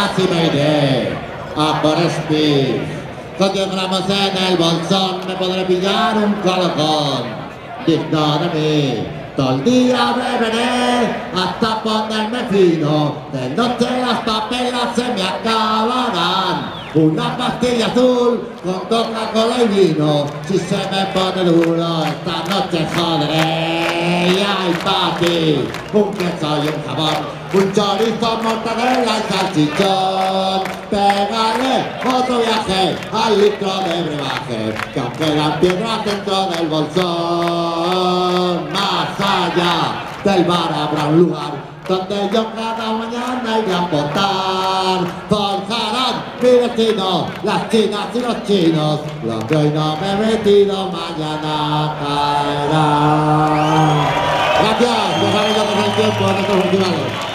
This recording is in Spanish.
casi me iré a por Speed. Con 10 gramos en el bolsón me podré pillar un colocón digno de mí. Todo el día beberé hasta ponerme fino. De noche las papelas se me acabarán. Una pastilla azul con Coca-Cola y vino. Si se me pone duro esta noche joderé. Y hay pa' ti un queso y un jamón, un chorizo, mortadela y salchichón. Pegaré otro viaje al litro de brebaje, que aunque las piedras dentro del bolsón. Más allá del bar habrá un lugar donde yo cada mañana iré a apostar. Forjarán mi destino las chinas y los chinos. Lo que hoy no me he metido mañana caerá. Gracias, ya sabéis lo que es el tiempo de estos festivales.